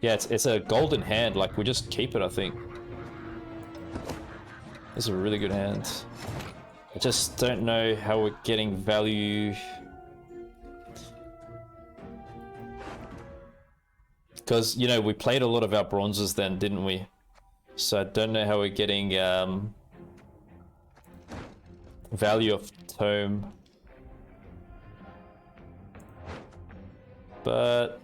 Yeah, it's a golden hand. Like, we just keep it, I think. It's a really good hand. I just don't know how we're getting value. Because, you know, we played a lot of our bronzes then, didn't we? So I don't know how we're getting value of Tome. But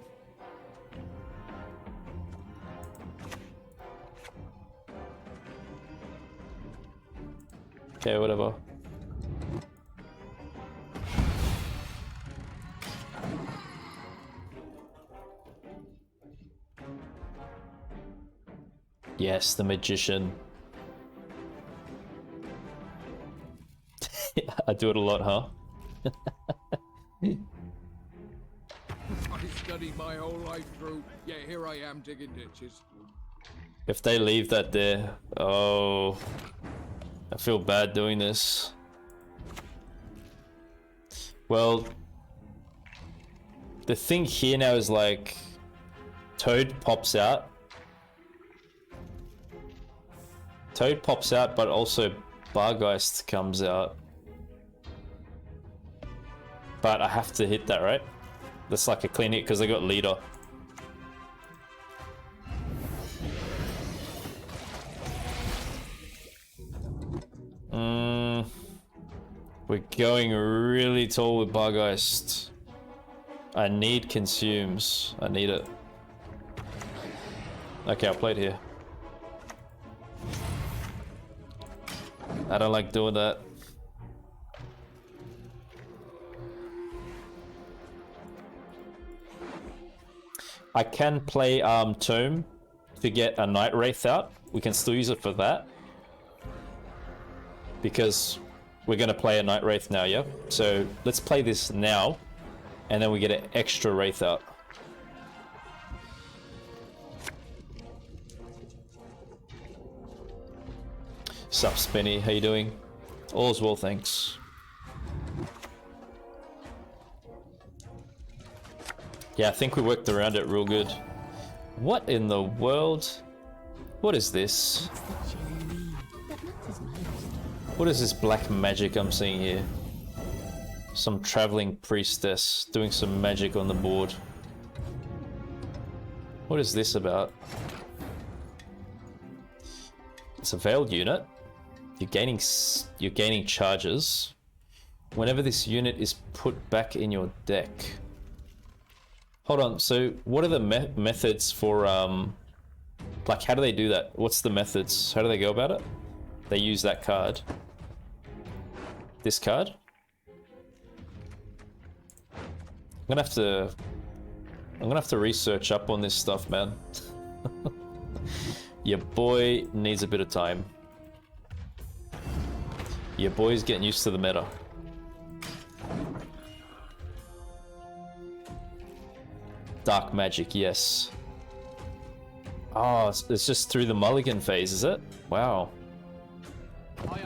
okay, whatever. Yes, the magician. I do it a lot, huh? I studied my whole life through. Yeah, here I am digging ditches. If they leave that there, oh, I feel bad doing this. Well, the thing here now is like, Toad pops out. Toad pops out, but also Bargeist comes out. But I have to hit that, right? That's like a clean hit because I got leader. We're going really tall with Bargeist. I need consumes. I need it. Okay, I'll play it here. I don't like doing that. I can play Tome to get a Night Wraith out. We can still use it for that. Because we're going to play a Night Wraith now, yeah? So let's play this now. And then we get an extra Wraith out. Sup, Spinny? How you doing? All's well, thanks. Yeah, I think we worked around it real good. What in the world? What is this? What is this black magic I'm seeing here? Some traveling priestess doing some magic on the board. What is this about? It's a veiled unit. You're gaining charges whenever this unit is put back in your deck. Hold on, so what are the methods for like, how do they do that? What's the methods? How do they go about it? They use that card. This card? I'm gonna have to research up on this stuff, man. Your boy needs a bit of time. Your boy's getting used to the meta. Dark magic, yes. Oh, it's just through the mulligan phase, is it? Wow.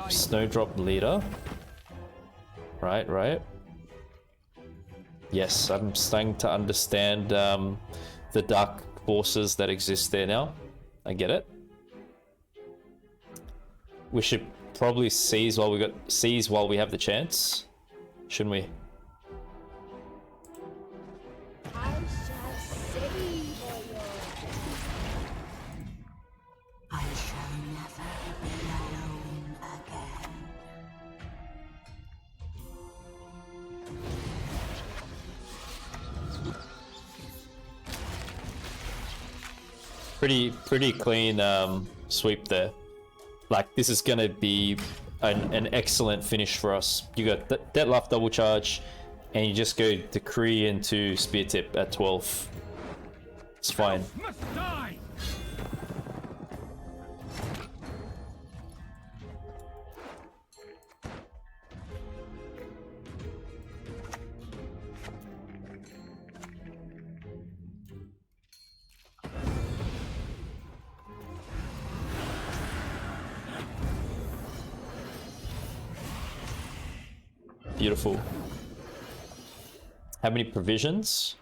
Snowdrop leader. Right. Yes, I'm starting to understand the dark forces that exist there now. I get it. We should probably seize while we have the chance, shouldn't we? I shall see for Pretty clean sweep there. Like, this is gonna be an excellent finish for us. You got Dettlaff double charge, and you just go Decree into Speartip at 12. It's fine. Must die! Beautiful. How many provisions?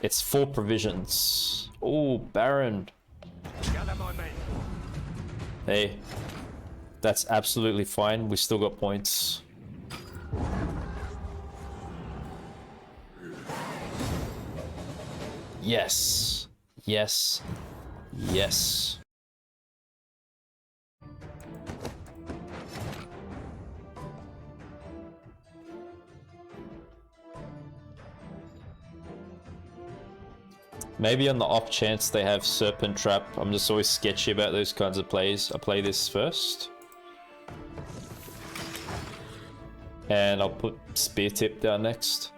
It's 4 provisions. Oh, Baron. Gather my men. Hey, that's absolutely fine. We still got points. Yes. Yes. Yes. Maybe on the off chance they have Serpent Trap. I'm just always sketchy about those kinds of plays. I'll play this first. And I'll put Speartip down next.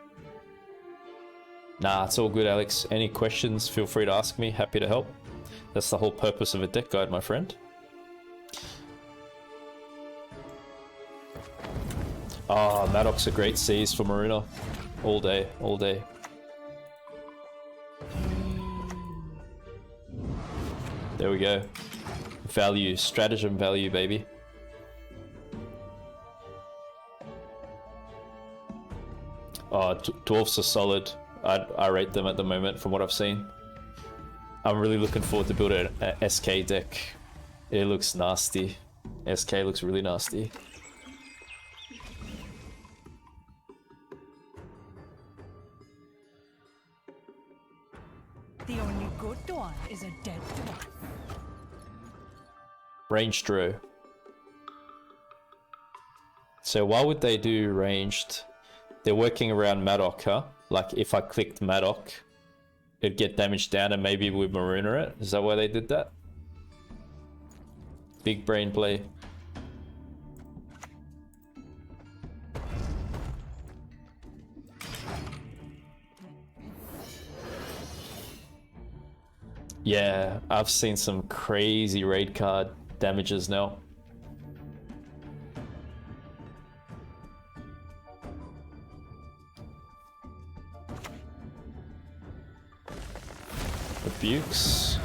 Nah, it's all good, Alex. Any questions, feel free to ask me. Happy to help. That's the whole purpose of a deck guide, my friend. Ah, Maddox's a great seize for Miruna. All day, all day. There we go. Value, stratagem value, baby. Oh, dwarfs are solid. I rate them at the moment from what I've seen. I'm really looking forward to building an SK deck. It looks nasty. SK looks really nasty. The only good one is a dead one. Ranged draw. So why would they do ranged? They're working around Madoc, huh? Like if I clicked Madoc, it'd get damage down and maybe we Miruna it? Is that why they did that? Big brain play. Yeah, I've seen some crazy raid card damages now. Rebukes.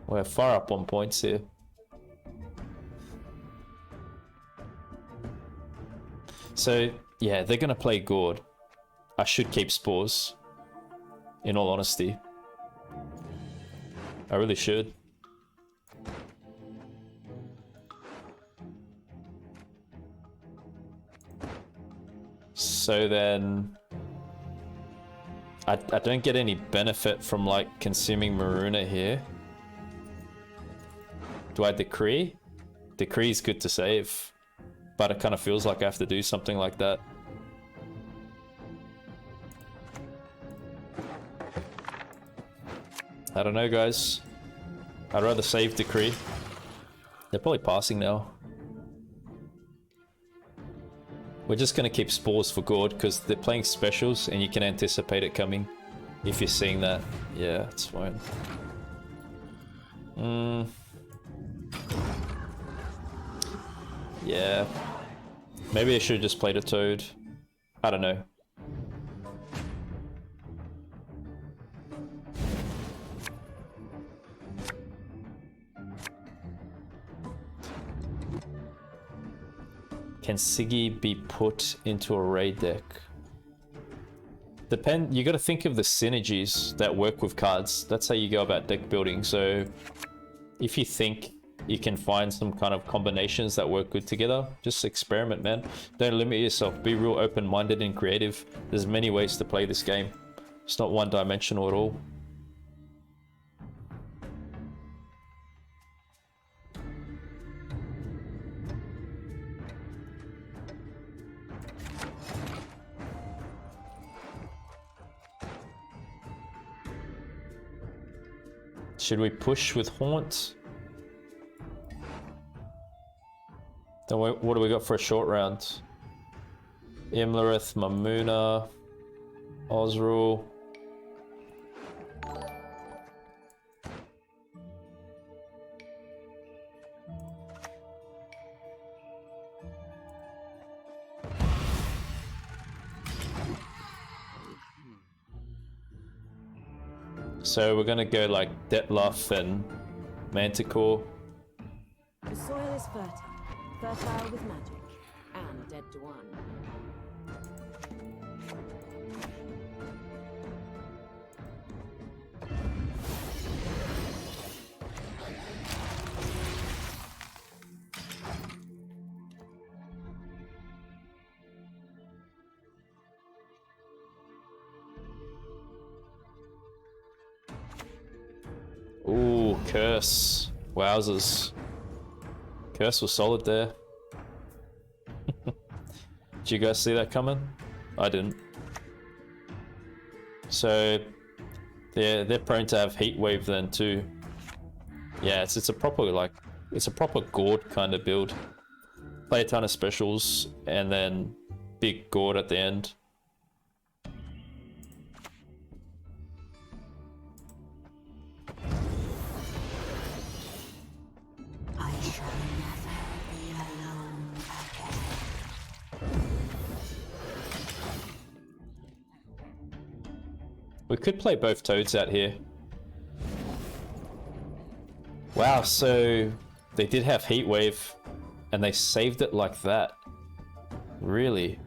We're far up on points here. So, yeah, they're gonna play Gord. I should keep Spores. In all honesty. I really should. So then... I don't get any benefit from like consuming Miruna here. Do I Decree? Decree is good to save. But it kind of feels like I have to do something like that. I don't know, guys. I'd rather save Decree. They're probably passing now. We're just going to keep Spores for Gord because they're playing specials and you can anticipate it coming. If you're seeing that. Yeah, it's fine. Yeah. Maybe I should have just played a Toad. I don't know. Can Siggy be put into a raid deck? You got to think of the synergies that work with cards. That's how you go about deck building. So if you think you can find some kind of combinations that work good together, just experiment, man. Don't limit yourself. Be real open-minded and creative. There's many ways to play this game. It's not one-dimensional at all. Should we push with Haunt? Then what do we got for a short round? Imlerith, Miruna, Ozzrel. So we're gonna go like Deathwish and Mantciore. The soil is fertile with magic, and dead to one. Ooh, Curse. Wowzers. Curse was solid there. Did you guys see that coming? I didn't. So they're prone to have heat wave then too. Yeah, it's a proper gourd kind of build. Play a ton of specials and then big gourd at the end. We could play both toads out here. Wow, so they did have heat wave and they saved it like that. Really?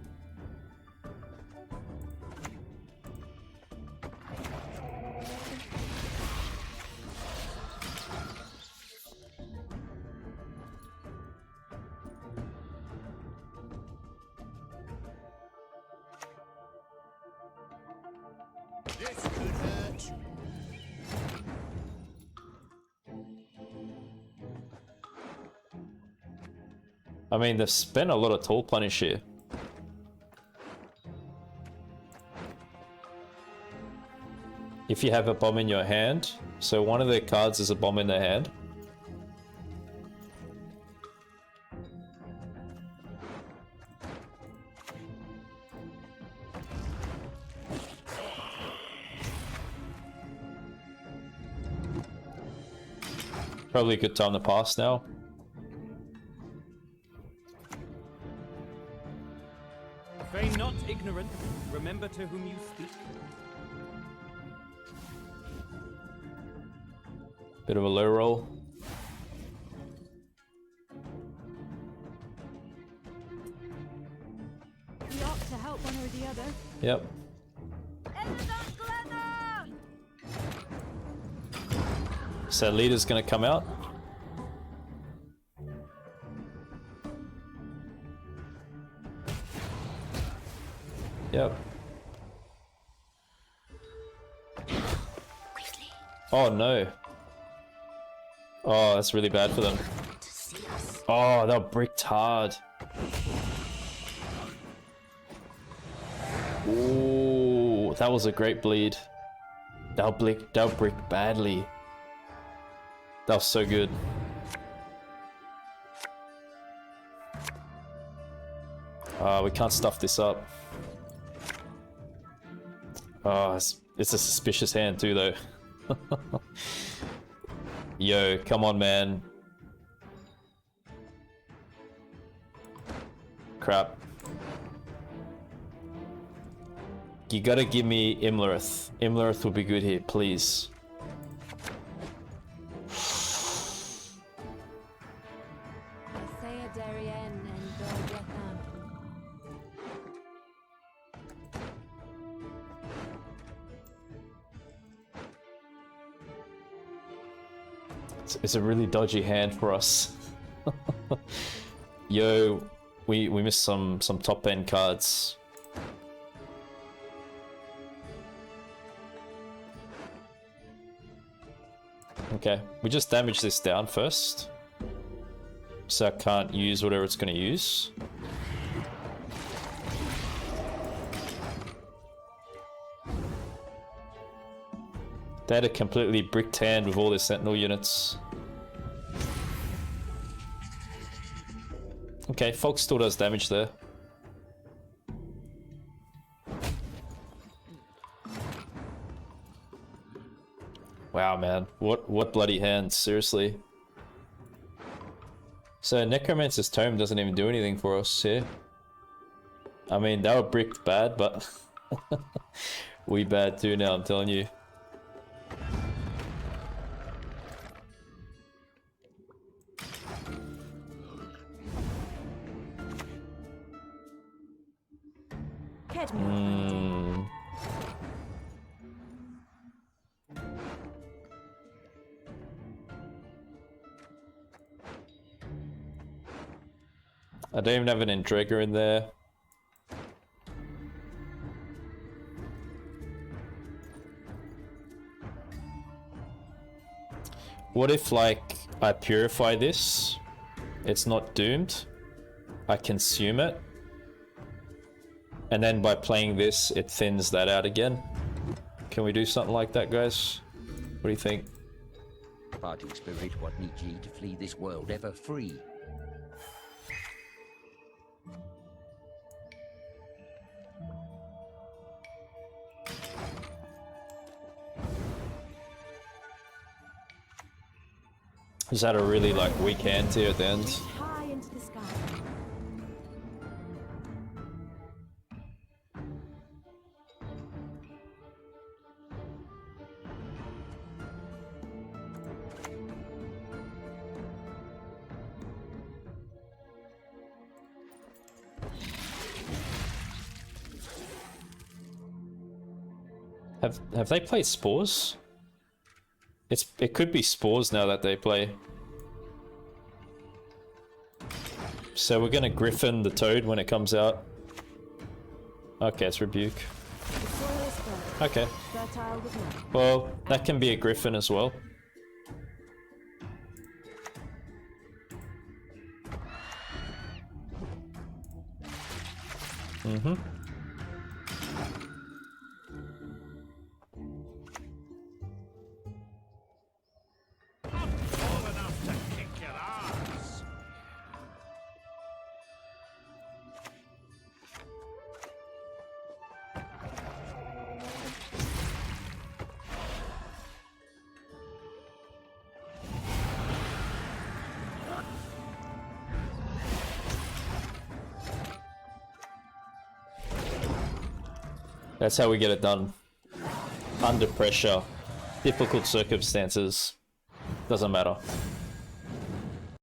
I mean, they've spent a lot of tool punish here. If you have a bomb in your hand, so one of their cards is a bomb in their hand. Probably a good time to pass now. Feign not ignorance. Remember to whom you speak. Bit of a low roll. We ought to help one or the other. Yep. So leader's gonna come out. Yep. Oh no. Oh, that's really bad for them. Oh, they're bricked hard. Ooh, that was a great bleed. They'll brick badly. That was so good. We can't stuff this up. Oh, it's a suspicious hand too, though. Yo, come on, man. Crap. You gotta give me Imlerith. Imlerith would be good here, please. It's a really dodgy hand for us. Yo, we missed some top end cards. Okay, we just damage this down first, so I can't use whatever it's going to use. They had a completely bricked hand with all their sentinel units. Okay, Fox still does damage there. Wow, man. What bloody hands, seriously. So Necromancer's Tome doesn't even do anything for us here. I mean, they were bricked bad, but we bad too now, I'm telling you. I don't even have an Endrega in there. What if, like, I purify this? It's not doomed. I consume it. And then by playing this, it thins that out again. Can we do something like that, guys? What do you think? Fighting spirit, what need ye to flee this world ever free? Just had a really like weak hand here at the end. High into the sky. Have they played Spores? It could be Spores now that they play. So we're gonna Griffin the Toad when it comes out. Okay, it's Rebuke. Okay. Well, that can be a Griffin as well. Mm-hmm. That's how we get it done. Under pressure. Difficult circumstances. Doesn't matter.